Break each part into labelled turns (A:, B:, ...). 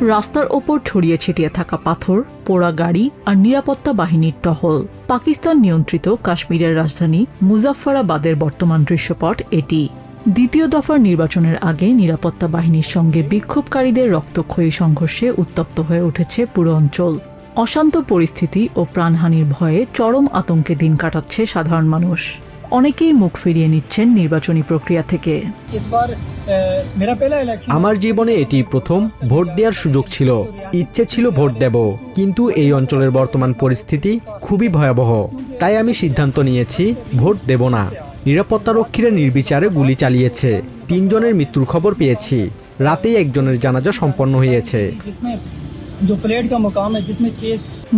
A: রাস্তার ওপর ছড়িয়ে ছিটিয়ে থাকা পাথর, পোড়া গাড়ি আর নিরাপত্তা বাহিনীর টহল। পাকিস্তান নিয়ন্ত্রিত কাশ্মীরের রাজধানী মুজাফফরাবাদের বর্তমান দৃশ্যপট এটি। দ্বিতীয় দফার নির্বাচনের আগে নিরাপত্তা বাহিনীর সঙ্গে বিক্ষোভকারীদের রক্তক্ষয়ী সংঘর্ষে উত্তপ্ত হয়ে উঠেছে পুরো অঞ্চল। অশান্ত পরিস্থিতি ও প্রাণহানির ভয়ে চরম আতঙ্কে দিন কাটাচ্ছে সাধারণ মানুষ। অনেকেই মুখ ফিরিয়ে নিচ্ছেন নির্বাচনী প্রক্রিয়া থেকে।
B: আমার জীবনে এটি প্রথম ভোট দেওয়ার সুযোগ ছিল, ইচ্ছে ছিল ভোট দেব, কিন্তু এই অঞ্চলের বর্তমান পরিস্থিতি খুবই ভয়াবহ। তাই আমি সিদ্ধান্ত নিয়েছি ভোট দেব না। নিরাপত্তারক্ষীরা নির্বিচারে গুলি চালিয়েছে। 3 জনের মৃত্যুর খবর পেয়েছি। রাতেই একজনের জানাজা সম্পন্ন হয়েছে।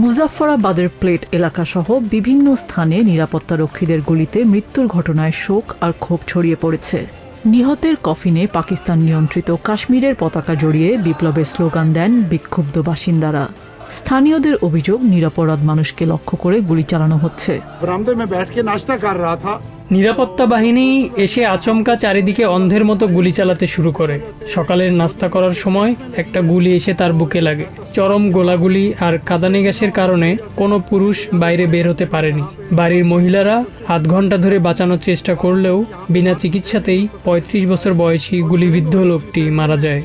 A: মুজাফফরাবাদের প্লেট এলাকাসহ বিভিন্ন স্থানে নিরাপত্তারক্ষীদের গুলিতে মৃত্যুর ঘটনায় শোক আর ক্ষোভ ছড়িয়ে পড়েছে। নিহতের কফিনে পাকিস্তান নিয়ন্ত্রিত কাশ্মীরের পতাকা জড়িয়ে বিপ্লবের স্লোগান দেন বিক্ষুব্ধ বাসিন্দারা। স্থানীয়দের অভিযোগ, নিরপরাধ মানুষকে লক্ষ্য করে গুলি চালানো হচ্ছে।
C: নিরাপত্তা বাহিনী এসে আচমকা চারিদিকে অন্ধের মতো গুলি চালাতে শুরু করে। সকালের নাস্তা করার সময় একটা গুলি এসে তার বুকে লাগে। চরম গোলাগুলি আর কাঁদানে গ্যাসের কারণে কোনো পুরুষ বাইরে বের হতে পারেনি। বাড়ির মহিলারা আধ ঘন্টা ধরে বাঁচানোর চেষ্টা করলেও বিনা চিকিৎসাতেই 35 বছর বয়সী গুলিবিদ্ধ লোকটি মারা যায়।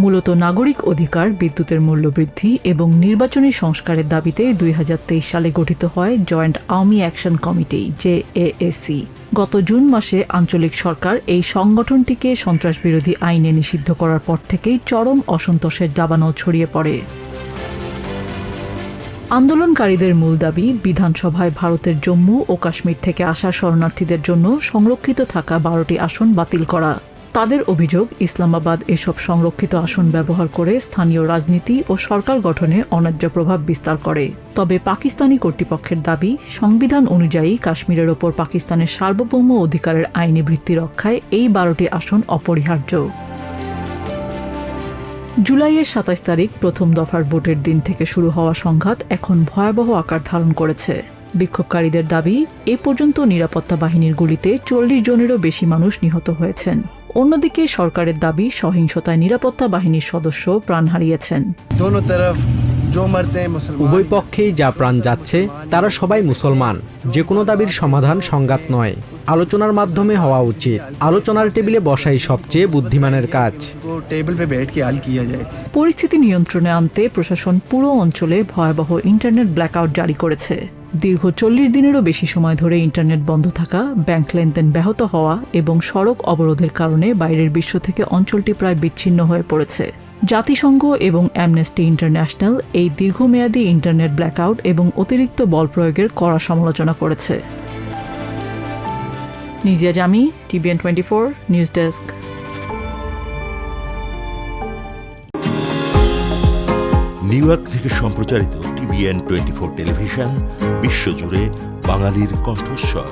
A: মূলত নাগরিক অধিকার, বিদ্যুতের মূল্য বৃদ্ধি এবং নির্বাচনী সংস্কারের দাবিতে 2023 সালে গঠিত হয় joint army action committee JAAC। গত জুন মাসে আঞ্চলিক সরকার এই সংগঠনটিকে সন্ত্রাসবিরোধী আইনে নিষিদ্ধ করার পর থেকেই চরম অসন্তোষের দাবানল ছড়িয়ে পড়ে। আন্দোলনকারীদের মূল দাবি, বিধানসভায় ভারতের জম্মু ও কাশ্মীর থেকে আসা শরণার্থীদের জন্য সংরক্ষিত থাকা 12টি আসন বাতিল করা। তাদের অভিযোগ, ইসলামাবাদ এসব সংরক্ষিত আসন ব্যবহার করে স্থানীয় রাজনীতি ও সরকার গঠনে অন্যায্য প্রভাব বিস্তার করে। তবে পাকিস্তানি কর্তৃপক্ষের দাবি, সংবিধান অনুযায়ী কাশ্মীরের ওপর পাকিস্তানের সার্বভৌম অধিকারের আইনি ভিত্তি রক্ষায় এই 12টি আসন অপরিহার্য। জুলাইয়ের 27 তারিখ প্রথম দফার ভোটের দিন থেকে শুরু হওয়া সংঘাত এখন ভয়াবহ আকার ধারণ করেছে। বিক্ষোভকারীদের দাবি, এ পর্যন্ত নিরাপত্তা বাহিনীর গুলিতে 40 জনেরও বেশি মানুষ নিহত হয়েছেন। অন্যদিকে সরকারের দাবি, সহিংসতায় নিরাপত্তা বাহিনীর সদস্য প্রাণ হারিয়েছেন।
B: উভয় পক্ষেই যা প্রাণ যাচ্ছে তারা সবাই মুসলমান। যে কোনো দাবির সমাধান সংঘাত নয়, আলোচনার মাধ্যমে হওয়া উচিত। আলোচনার টেবিলে বসাই সবচেয়ে বুদ্ধিমানের কাজ।
A: পরিস্থিতি নিয়ন্ত্রণে আনতে প্রশাসন পুরো অঞ্চলে ভয়াবহ ইন্টারনেট ব্ল্যাকআউট জারি করেছে। দীর্ঘ 40 দিনেরও বেশি সময় ধরে ইন্টারনেট বন্ধ থাকা, ব্যাংক লেনদেন ব্যাহত হওয়া এবং সড়ক অবরোধের কারণে বাইরের বিশ্ব থেকে অঞ্চলটি প্রায় বিচ্ছিন্ন হয়ে পড়েছে। জাতিসংঘ এবং অ্যামনেস্টি ইন্টারন্যাশনাল এই দীর্ঘমেয়াদী ইন্টারনেট ব্ল্যাকআউট এবং অতিরিক্ত বল প্রয়োগের কড়া সমালোচনা করেছে। নিজিয়া জামি, TBN 24 news desk.
D: New York থেকে সম্প্রচারিত TBN 24 টেলিভিশন বিশ্বজুড়ে বাঙালির কণ্ঠস্বর।